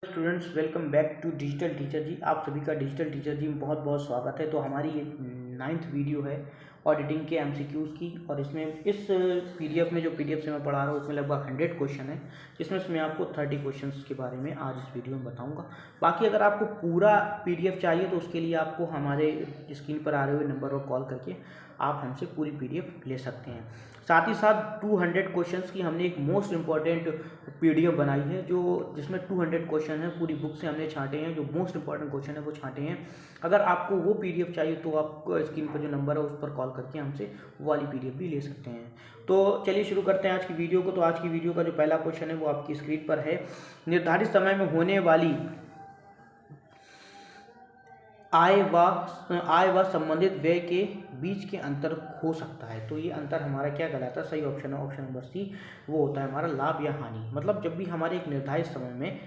Students, welcome back to digital teacher ji. आप सभी का डिजिटल टीचर जी में बहुत बहुत स्वागत है। तो हमारी ये 9th वीडियो है ऑडिटिंग के एमसीक्यूज़ की, और इसमें इस पीडीएफ में जो पीडीएफ से मैं पढ़ा रहा हूँ उसमें लगभग 100 क्वेश्चन है, जिसमें से मैं आपको 30 क्वेश्चंस के बारे में आज इस वीडियो में बताऊंगा। बाकी अगर आपको पूरा पीडीएफ चाहिए तो उसके लिए आपको हमारे स्क्रीन पर आ रहे हुए नंबर पर कॉल करके आप हमसे पूरी पीडीएफ ले सकते हैं। साथ ही साथ 200 क्वेश्चंस की हमने एक मोस्ट इम्पॉर्टेंट पीडीएफ बनाई है, जो जिसमें 200 क्वेश्चन हैं, पूरी बुक से हमने छांटे हैं, जो मोस्ट इंपॉर्टेंट क्वेश्चन है वो छांटे हैं। अगर आपको वो पीडीएफ चाहिए तो आप स्क्रीन पर जो नंबर है उस पर कॉल करके हमसे वो वाली पीडीएफ भी ले सकते हैं। तो चलिए शुरू करते हैं आज की वीडियो को। तो आज की वीडियो का जो पहला क्वेश्चन है वो आपकी स्क्रीन पर है। निर्धारित समय में होने वाली आय व संबंधित व्यय के बीच के अंतर हो सकता है। तो ये अंतर हमारा क्या कहलाता है? सही ऑप्शन है ऑप्शन नंबर सी, वो होता है हमारा लाभ या हानि। मतलब जब भी हमारे एक निर्धारित समय में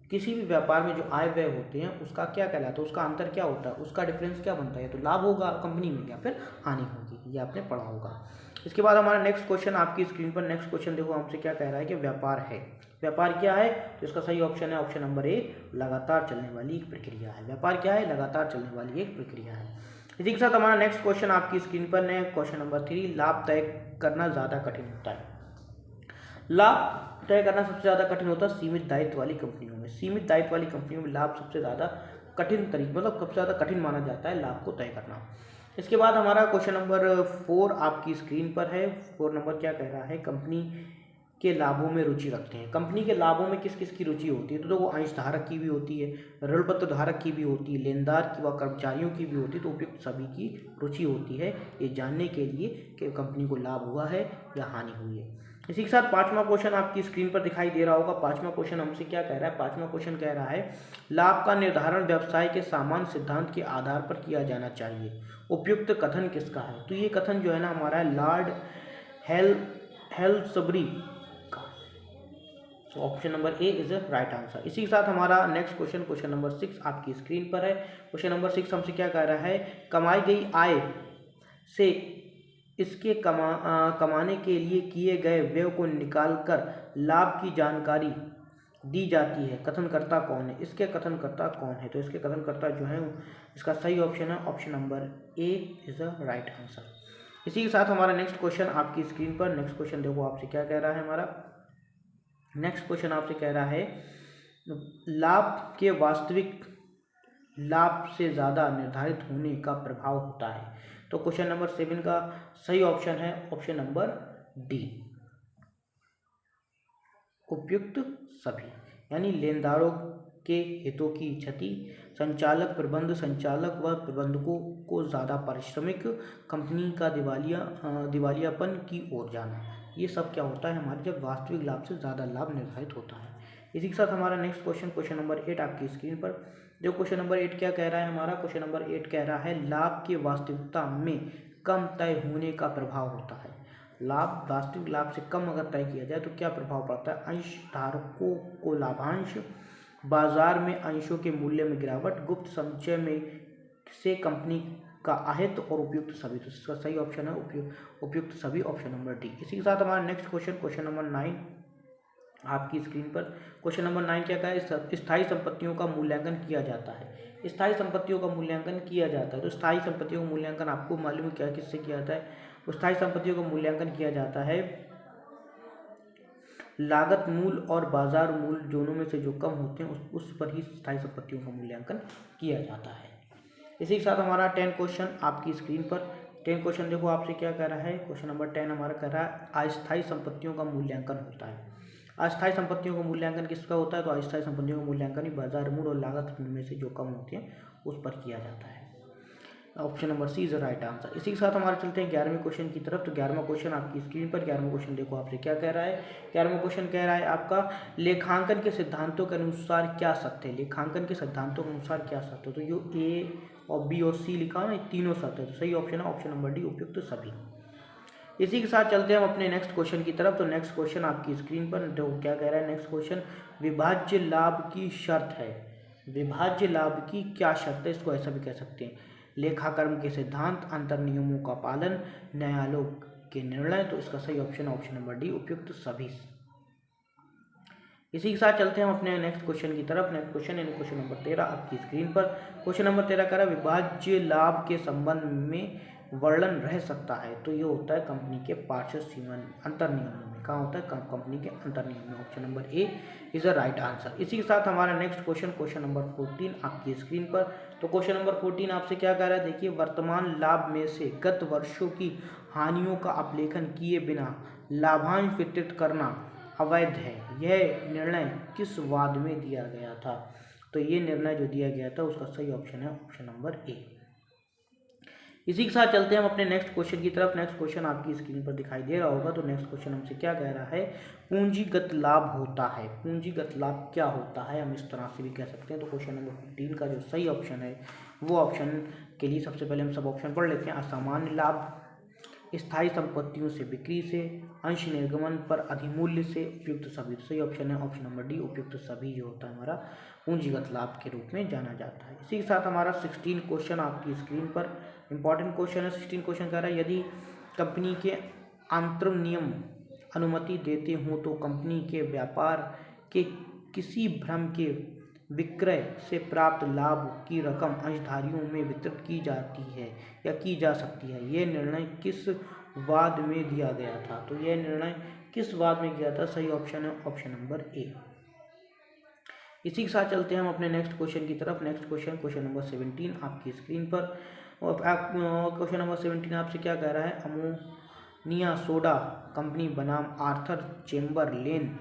किसी भी व्यापार में जो आय व्यय होते हैं उसका क्या कहलाता है, उसका अंतर क्या होता है, उसका डिफरेंस क्या बनता है? तो लाभ होगा कंपनी में या फिर हानि होगी, ये आपने पढ़ा होगा। इसके बाद हमारा नेक्स्ट क्वेश्चन आपकी स्क्रीन पर, नेक्स्ट क्वेश्चन देखो हमसे क्या कह रहा है कि व्यापार है। व्यापार क्या है? तो इसका सही ऑप्शन है ऑप्शन नंबर ए, लगातार चलने वाली एक प्रक्रिया है। व्यापार क्या है? लगातार चलने वाली एक प्रक्रिया है। इसी के साथ हमारा नेक्स्ट क्वेश्चन आपकी स्क्रीन पर है, क्वेश्चन नंबर 3, लाभ तय करना ज़्यादा कठिन होता है। लाभ तय करना सबसे ज़्यादा कठिन होता है सीमित दायित्व वाली कंपनियों में। सीमित दायित्व वाली कंपनियों में लाभ सबसे ज़्यादा कठिन तरीके, मतलब सबसे ज़्यादा कठिन माना जाता है लाभ को तय करना। इसके बाद हमारा क्वेश्चन नंबर 4 आपकी स्क्रीन पर है। 4 नंबर क्या कह रहा है? कंपनी के लाभों में रुचि रखते हैं। कंपनी के लाभों में किस किस की रुचि होती है? तो वो अंश धारक की भी होती है, ऋण पत्र धारक की भी होती है, लेनदार की व कर्मचारियों की भी होती है। तो उपयुक्त सभी की रुचि होती है ये जानने के लिए कि कंपनी को लाभ हुआ है या हानि हुई है। इसी के साथ 5वां क्वेश्चन आपकी स्क्रीन पर दिखाई दे रहा होगा। 5वां क्वेश्चन हमसे क्या कह रहा है? 5वां क्वेश्चन कह रहा है लाभ का निर्धारण व्यवसाय के सामान्य सिद्धांत के आधार पर किया जाना चाहिए। उपयुक्त कथन किसका है? तो ये कथन जो है ना हमारा है लॉर्ड हेल्सबरी का। तो option number A is the right answer. इसी के साथ हमारा नेक्स्ट क्वेश्चन, क्वेश्चन नंबर 6 आपकी स्क्रीन पर है। क्वेश्चन नंबर 6 हमसे क्या कह रहा है? कमाई गई आय से इसके कमाने के लिए किए गए व्यय को निकालकर लाभ की जानकारी दी जाती है। कथनकर्ता कौन है? इसके कथनकर्ता कौन है? तो इसके कथनकर्ता जो है, इसका सही ऑप्शन है option number A is the right answer. इसी के साथ हमारा नेक्स्ट क्वेश्चन आपकी स्क्रीन पर, नेक्स्ट क्वेश्चन देखो आपसे क्या कह रहा है। हमारा नेक्स्ट क्वेश्चन आपसे कह रहा है लाभ के वास्तविक लाभ से ज़्यादा निर्धारित होने का प्रभाव होता है। तो क्वेश्चन नंबर 7 का सही ऑप्शन है ऑप्शन नंबर डी, उपयुक्त सभी। यानी लेनदारों के हितों की क्षति, संचालक प्रबंध संचालक व प्रबंधकों को ज़्यादा पारिश्रमिक, कंपनी का दिवालियापन की ओर जाना, ये सब क्या होता है हमारे जब वास्तविक लाभ से ज़्यादा लाभ निर्धारित होता है। इसी के साथ हमारा नेक्स्ट क्वेश्चन, क्वेश्चन नंबर 8 आपकी स्क्रीन पर। जो क्वेश्चन नंबर 8 क्या कह रहा है हमारा? क्वेश्चन नंबर 8 कह रहा है लाभ के वास्तविकता में कम तय होने का प्रभाव होता है। लाभ वास्तविक लाभ से कम अगर तय किया जाए तो क्या प्रभाव पड़ता है? अंश धारकों को लाभांश, बाजार में अंशों के मूल्य में गिरावट, गुप्त संचय में से कंपनी का अहित, और उपयुक्त सभी। तो इसका सही ऑप्शन है उपयुक्त सभी, ऑप्शन नंबर डी। इसी के साथ हमारा नेक्स्ट क्वेश्चन, क्वेश्चन नंबर 9 आपकी स्क्रीन पर। क्वेश्चन नंबर 9 क्या कहा है? स्थायी संपत्तियों का मूल्यांकन किया जाता है। स्थायी संपत्तियों का मूल्यांकन किया जाता है। तो स्थायी संपत्तियों का मूल्यांकन आपको मालूम है क्या किससे किया जाता है? स्थायी संपत्तियों का मूल्यांकन किया जाता है लागत मूल्य और बाजार मूल्य दोनों में से जो कम होते हैं उस पर ही स्थायी संपत्तियों का मूल्यांकन किया जाता है। इसी के साथ हमारा 10 क्वेश्चन आपकी स्क्रीन पर। 10 क्वेश्चन देखो आपसे क्या कह रहा है? क्वेश्चन नंबर 10 हमारा कह रहा है अस्थायी संपत्तियों का मूल्यांकन होता है। अस्थायी संपत्तियों का मूल्यांकन किसका होता है? तो अस्थायी संपत्तियों का मूल्यांकन ही बाजार मूल्य और लागत में से जो कम होती है उस पर किया जाता है। Option number C is the right answer. इसी के साथ हमारे चलते हैं 11वें क्वेश्चन की तरफ। तो 11वां क्वेश्चन आपकी स्क्रीन पर। 11वां क्वेश्चन देखो आपसे क्या कह रहा है? 11वां क्वेश्चन कह रहा है आपका लेखांकन के सिद्धांतों के अनुसार क्या सत्य है? लेखांकन के सिद्धांतों के अनुसार क्या सत्य है? तो जो ए और बी और सी लिखा है ना, तीनों सत्य है। तो सही ऑप्शन है ऑप्शन नंबर डी, उपयुक्त सभी। इसी के साथ चलते हैं हम अपने नेक्स्ट क्वेश्चन की तरफ। तो नेक्स्ट क्वेश्चन आपकी स्क्रीन पर देखो क्या कह रहा है? नेक्स्ट क्वेश्चन विभाज्य लाभ की शर्त है। विभाज्य लाभ की क्या शर्त है? इसको ऐसा भी कह सकते हैं लेखाकर्म के सिद्धांत, अंतर नियमों का पालन, न्यायालयों के निर्णय। तो इसका सही ऑप्शन ऑप्शन नंबर डी, उपयुक्त सभी। इसी के साथ चलते हैं हम अपने नेक्स्ट क्वेश्चन की तरफ। नेक्स्ट क्वेश्चन यानी क्वेश्चन नंबर 13 आपकी स्क्रीन पर। क्वेश्चन नंबर 13 कह रहा है विभाज्य लाभ के संबंध में वर्णन रह सकता है। तो ये होता है कंपनी के पार्षद सीमन अंतर नियमों में। कहाँ होता है? कंपनी के अंतर नियम में। Option number A is the right answer. इसी के साथ हमारा नेक्स्ट क्वेश्चन क्वेश्चन नंबर 14 आपकी स्क्रीन पर। तो क्वेश्चन नंबर 14 आपसे क्या कह रहा है? देखिए, वर्तमान लाभ में से गत वर्षों की हानियों का अपलेखन किए बिना लाभांश वितरित करना अवैध है। यह निर्णय किस वाद में दिया गया था? तो ये निर्णय जो दिया गया था उसका सही ऑप्शन है ऑप्शन नंबर ए। इसी के साथ चलते हैं हम अपने नेक्स्ट क्वेश्चन की तरफ। नेक्स्ट क्वेश्चन आपकी स्क्रीन पर दिखाई दे रहा होगा। तो नेक्स्ट क्वेश्चन हमसे क्या कह रहा है? पूंजीगत लाभ होता है। पूंजीगत लाभ क्या होता है? हम इस तरह से भी कह सकते हैं। तो क्वेश्चन नंबर 15 का जो सही ऑप्शन है वो ऑप्शन के लिए सबसे पहले हम सब ऑप्शन पढ़ लेते हैं। असामान्य लाभ, स्थायी संपत्तियों से बिक्री से, अंश निर्गमन पर अधिमूल्य से, उपयुक्त सभी। सही ऑप्शन है ऑप्शन नंबर डी, उपयुक्त सभी जो होता है हमारा पूंजीगत लाभ के रूप में जाना जाता है। इसी के साथ हमारा 16 क्वेश्चन आपकी स्क्रीन पर इंपॉर्टेंट क्वेश्चन है। 16 क्वेश्चन कह रहा है यदि कंपनी के आंतरिक नियम अनुमति देते हों तो कंपनी के व्यापार के किसी भ्रम के विक्रय से प्राप्त लाभ की रकम अंशधारियों में वितरित की जाती है या की जा सकती है। यह निर्णय किस वाद में दिया गया था? तो यह निर्णय किस वाद में किया था? सही ऑप्शन है ऑप्शन नंबर ए। इसी के साथ चलते हैं हम अपने नेक्स्ट क्वेश्चन की तरफ। नेक्स्ट क्वेश्चन क्वेश्चन नंबर 17 आपकी स्क्रीन पर। और क्वेश्चन नंबर 17 आपसे क्या कह रहा है? अमोनिया सोडा कंपनी बनाम आर्थर चेम्बरलेन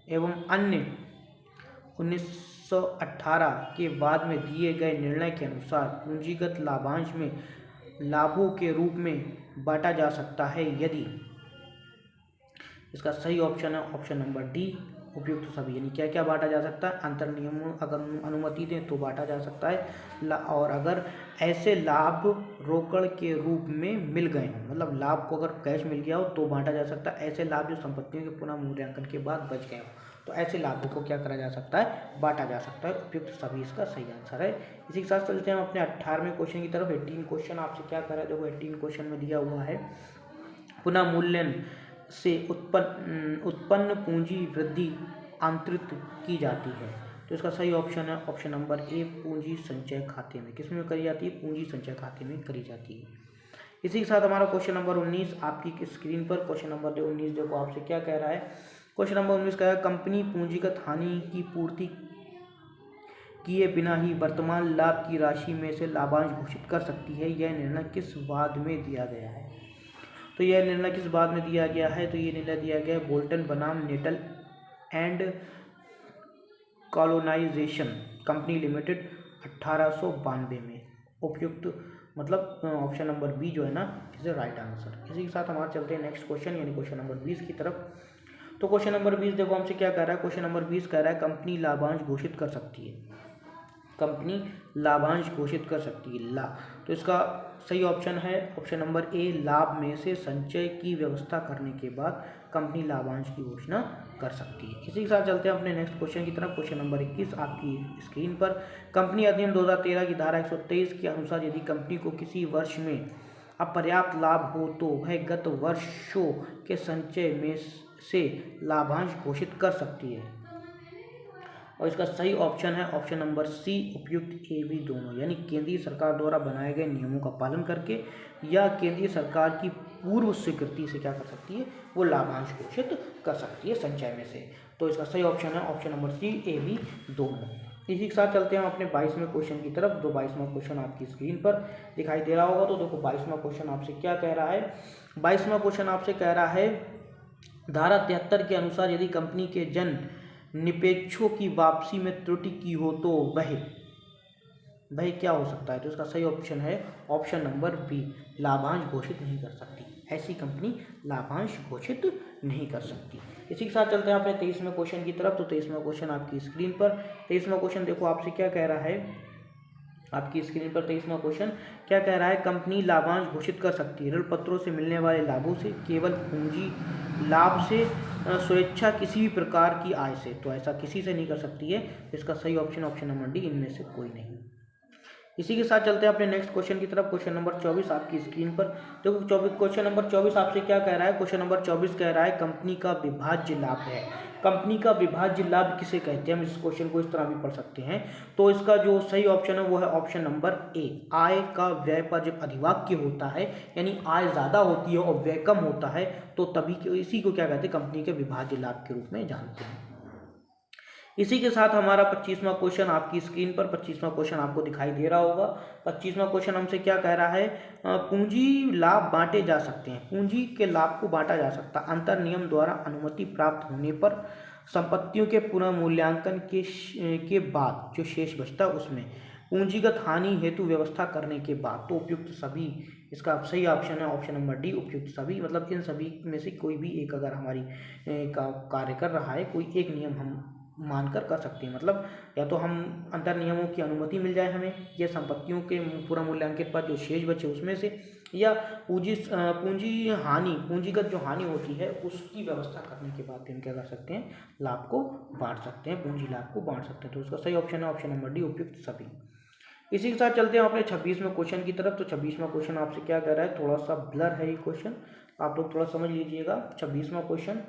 एवं अन्य 1918 के बाद में दिए गए निर्णय के अनुसार पूंजीगत लाभांश में लाभों के रूप में बांटा जा सकता है यदि। इसका सही ऑप्शन है ऑप्शन नंबर डी, उपयुक्त सभी। यानी क्या क्या बांटा जा सकता है? अंतर नियम अगर अनुमति दें तो बांटा जा सकता है, और अगर ऐसे लाभ रोकड़ के रूप में मिल गए हों, मतलब लाभ को अगर कैश मिल गया हो तो बांटा जा सकता है। ऐसे लाभ जो संपत्तियों के पुनः मूल्यांकन के बाद बच गए हों तो ऐसे लाभों को क्या करा जा सकता है? बांटा जा सकता है। उपयुक्त सभी इसका सही आंसर है। इसी के साथ चलते हैं हम अपने 18वें क्वेश्चन की तरफ। 18 क्वेश्चन आपसे क्या कर रहा है? देखो 18 क्वेश्चन में दिया हुआ है पुनः मूल्यन से उत्पन्न पूंजी वृद्धि आंतरित की जाती है। तो इसका सही ऑप्शन है ऑप्शन नंबर ए, पूंजी संचय खाते में। किस में करी जाती है? पूंजी संचय खाते में करी जाती है। इसी के साथ हमारा क्वेश्चन नंबर 19 आपकी स्क्रीन पर। क्वेश्चन नंबर 19 देखो आपसे क्या कह रहा है? क्वेश्चन नंबर 19 कह रहा है कंपनी पूंजीगत हानि की पूर्ति किए बिना ही वर्तमान लाभ की राशि में से लाभांश घोषित कर सकती है। यह निर्णय किस वाद में दिया गया है? तो यह निर्णय किस वाद में दिया गया है? तो ये निर्णय दिया गया है बोल्टन बनाम Natal and colonisation company limited 1892 में। उपयुक्त मतलब ऑप्शन नंबर बी जो है ना इज द राइट आंसर। इसी के साथ हमारे चलते हैं नेक्स्ट क्वेश्चन यानी क्वेश्चन नंबर 20 की तरफ। तो क्वेश्चन नंबर 20 देखो हमसे क्या कह रहा है? क्वेश्चन नंबर 20 कह रहा है कंपनी लाभांश घोषित कर सकती है। कंपनी लाभांश घोषित कर सकती है। तो इसका सही ऑप्शन है ऑप्शन नंबर ए, लाभ में से संचय की व्यवस्था करने के बाद कंपनी लाभांश की घोषणा कर सकती है। इसी के साथ चलते हैं अपने नेक्स्ट क्वेश्चन की तरफ। क्वेश्चन नंबर 21 आपकी स्क्रीन पर। कंपनी अधिनियम 2013 की धारा 123 के अनुसार यदि कंपनी को किसी वर्ष में अपर्याप्त लाभ हो तो वह गत वर्षों के संचय में से लाभांश घोषित कर सकती है। और इसका सही ऑप्शन है ऑप्शन नंबर सी, उपयुक्त ए बी दोनों। यानी केंद्रीय सरकार द्वारा बनाए गए नियमों का पालन करके या केंद्रीय सरकार की पूर्व स्वीकृति से क्या कर सकती है? वो लाभांश घोषित कर सकती है संचय में से। तो इसका सही ऑप्शन है option number C, A B दोनों। इसी के साथ चलते हैं हम अपने 22वें क्वेश्चन की तरफ। 22वां क्वेश्चन आपकी स्क्रीन पर दिखाई दे रहा होगा। तो देखो 22वां क्वेश्चन आपसे क्या कह रहा है? 22वां क्वेश्चन आपसे कह रहा है धारा 73 के अनुसार यदि कंपनी के जन निपेक्षों की वापसी में त्रुटि की हो तो वह क्या हो सकता है? तो इसका सही ऑप्शन है ऑप्शन नंबर बी, लाभांश घोषित नहीं कर सकती। ऐसी कंपनी लाभांश घोषित नहीं कर सकती। इसी के साथ चलते हैं अपने 23वें क्वेश्चन की तरफ। तो 23वां क्वेश्चन आपकी स्क्रीन पर। 23वां क्वेश्चन देखो आपसे क्या कह रहा है? आपकी स्क्रीन पर 23वां क्वेश्चन क्या कह रहा है? कंपनी लाभांश घोषित कर सकती है ऋण पत्रों से मिलने वाले लाभों से, केवल पूंजी लाभ से, स्वेच्छा किसी भी प्रकार की आय से। तो ऐसा किसी से नहीं कर सकती है। इसका सही ऑप्शन ऑप्शन नंबर डी, इनमें से कोई नहीं। इसी के साथ चलते हैं अपने नेक्स्ट क्वेश्चन की तरफ। क्वेश्चन नंबर 24 आपकी स्क्रीन पर। देखो क्वेश्चन नंबर 24 आपसे क्या कह रहा है? क्वेश्चन नंबर 24 कह रहा है कंपनी का विभाज्य लाभ है। कंपनी का विभाज्य लाभ किसे कहते हैं, हम इस क्वेश्चन को इस तरह भी पढ़ सकते हैं। तो इसका जो सही ऑप्शन है वो है ऑप्शन नंबर ए, आय का व्यय पर जब अधिवाक्य होता है, यानी आय ज़्यादा होती है और व्यय कम होता है, तो तभी इसी को क्या कहते हैं, कंपनी के विभाज्य लाभ के रूप में जानते हैं। इसी के साथ हमारा 25वां क्वेश्चन आपकी स्क्रीन पर 25वां क्वेश्चन आपको दिखाई दे रहा होगा। 25वां क्वेश्चन हमसे क्या कह रहा है, पूंजी लाभ बांटे जा सकते हैं, पूंजी के लाभ को बांटा जा सकता है अंतर नियम द्वारा अनुमति प्राप्त होने पर संपत्तियों के पुनर्मूल्यांकन के बाद जो शेष बचता है उसमें पूंजीगत हानि हेतु व्यवस्था करने के बाद। तो उपयुक्त सभी, इसका सही ऑप्शन है ऑप्शन नंबर डी, उपयुक्त सभी। मतलब इन सभी में से कोई भी एक अगर हमारी का कार्य कर रहा है, कोई एक नियम हम मानकर कर सकते हैं। मतलब या तो हम अंतर नियमों की अनुमति मिल जाए हमें, या संपत्तियों के पूरा मूल्यांकन पर जो शेष बचे उसमें से, या पूंजी हानि, पूंजीगत जो हानि होती है उसकी व्यवस्था करने के बाद हम क्या कर सकते हैं, लाभ को बांट सकते हैं, पूंजी लाभ को बांट सकते हैं। तो उसका सही ऑप्शन है ऑप्शन नंबर डी, उपयुक्त सभी। इसी के साथ चलते हैं अपने 26वें क्वेश्चन की तरफ। तो 26वां क्वेश्चन आपसे क्या कह रहा है, थोड़ा सा ब्लर है ये क्वेश्चन, आप लोग थोड़ा समझ लीजिएगा। 26वां क्वेश्चन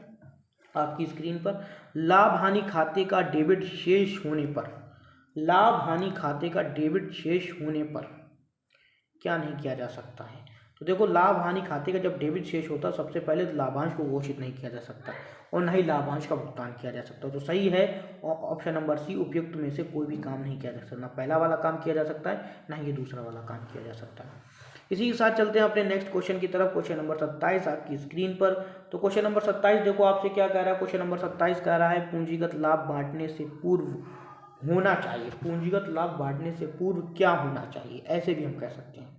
आपकी स्क्रीन पर, लाभ हानि खाते का डेबिट शेष होने पर, लाभ हानि खाते का डेबिट शेष होने पर क्या नहीं किया जा सकता है। तो देखो, लाभ हानि खाते का जब डेबिट शेष होता है, सबसे पहले तो लाभांश को घोषित नहीं किया जा सकता और न ही लाभांश का भुगतान किया जा सकता। तो सही है ऑप्शन नंबर सी, उपयुक्त में से कोई भी काम नहीं किया जा सकता, ना पहला वाला काम किया जा सकता है, ना ही दूसरा वाला काम किया जा सकता है। इसी के साथ चलते हैं अपने नेक्स्ट क्वेश्चन की तरफ। क्वेश्चन नंबर 27 आपकी स्क्रीन पर। तो क्वेश्चन नंबर 27 देखो आपसे क्या कह रहा है, क्वेश्चन नंबर 27 कह रहा है पूंजीगत लाभ बांटने से पूर्व होना चाहिए, पूंजीगत लाभ बांटने से पूर्व क्या होना चाहिए, ऐसे भी हम कह सकते हैं।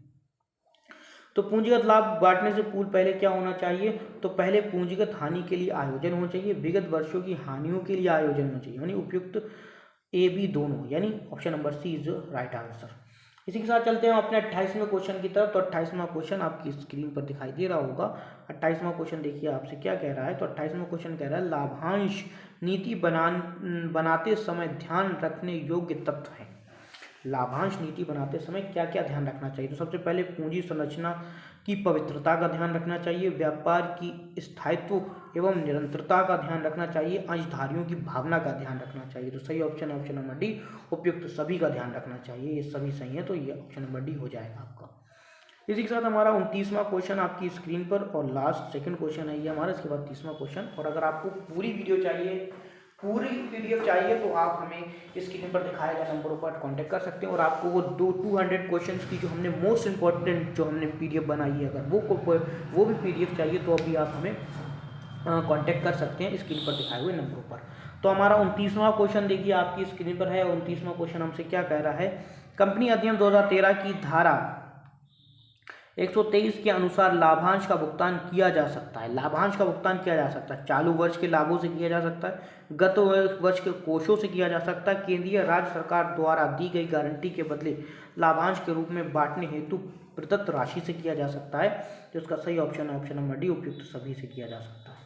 तो पूंजीगत लाभ बांटने से पूर्व पहले क्या होना चाहिए, तो पहले पूंजीगत हानि के लिए आयोजन होना चाहिए, विगत वर्षों की हानियों के लिए आयोजन होना चाहिए, यानी उपयुक्त ए बी दोनों, यानी option number C is right answer. इसी के साथ चलते हैं अपने 28वें क्वेश्चन की तरफ। तो 28वां क्वेश्चन आपकी स्क्रीन पर दिखाई दे रहा होगा। 28वां क्वेश्चन देखिए आपसे क्या कह रहा है। तो 28वां क्वेश्चन कह रहा है लाभांश नीति बनाते समय ध्यान रखने योग्य तत्व है। लाभांश नीति बनाते समय क्या क्या ध्यान रखना चाहिए। तो सबसे पहले पूंजी संरचना की पवित्रता का ध्यान रखना चाहिए, व्यापार की स्थायित्व एवं निरंतरता का ध्यान रखना चाहिए, अंशधारियों की भावना का ध्यान रखना चाहिए। तो सही ऑप्शन है ऑप्शन नंबर डी, उपयुक्त सभी का ध्यान रखना चाहिए। ये सभी सही है, तो ये ऑप्शन नंबर डी हो जाएगा आपका। इसी के साथ हमारा 29वां क्वेश्चन आपकी स्क्रीन पर और लास्ट सेकंड क्वेश्चन है ये हमारा। इसके बाद 30वां क्वेश्चन। और अगर आपको पूरी वीडियो चाहिए, पूरी पीडीएफ चाहिए, तो आप हमें स्क्रीन पर दिखाए गए नंबरों पर कांटेक्ट कर सकते हैं और आपको वो 200 क्वेश्चंस की जो हमने मोस्ट इंपॉर्टेंट जो हमने पीडीएफ बनाई है, अगर वो भी पीडीएफ चाहिए तो अभी आप हमें कांटेक्ट कर सकते हैं स्क्रीन पर दिखाए हुए नंबरों पर। तो हमारा 29वां क्वेश्चन देखिए आपकी स्क्रीन पर है। 29वां क्वेश्चन हमसे क्या कह रहा है, कंपनी अधिनियम 2013 की धारा 123 के अनुसार लाभांश का भुगतान किया जा सकता है। लाभांश का भुगतान किया जा सकता है, चालू वर्ष के लाभों से किया जा सकता है, गत वर्ष के कोषों से किया जा सकता है, केंद्रीय राज्य सरकार द्वारा दी गई गारंटी के बदले लाभांश के रूप में बांटने हेतु प्रदत्त राशि से किया जा सकता है। तो इसका सही ऑप्शन है ऑप्शन नंबर डी, उपयुक्त सभी से किया जा सकता है।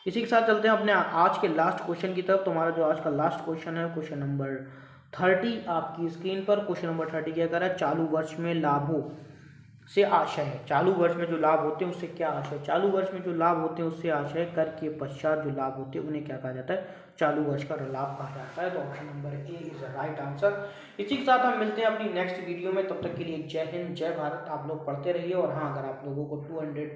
इसी के साथ चलते हैं अपने आज के लास्ट क्वेश्चन की तरफ। तो हमारा जो आज का लास्ट क्वेश्चन है क्वेश्चन नंबर 30 आपकी स्क्रीन पर। क्वेश्चन नंबर 30 क्या कर रहा है, चालू वर्ष में लाभों से आशय है। चालू वर्ष में जो लाभ होते हैं उससे क्या आशय, चालू वर्ष में जो लाभ होते हैं उससे आशय कर के पश्चात जो लाभ होते हैं उन्हें क्या कहा जाता है, चालू वर्ष का लाभ कहा जाता है। तो option number A is right answer. इसी के साथ हम मिलते हैं अपनी नेक्स्ट वीडियो में, तब तक के लिए जय हिंद जय भारत। आप लोग पढ़ते रहिए और हाँ, अगर आप लोगों को 200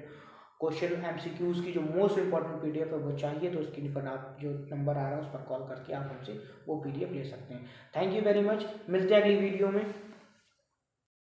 क्वेश्चन MCQs की जो मोस्ट इंपॉर्टेंट पीडीएफ है वो चाहिए तो उसके पर आप जो नंबर आ रहा है उस पर कॉल करके आप हमसे वो पीडीएफ ले सकते हैं। थैंक यू वेरी मच, मिलते हैं अगली वीडियो में।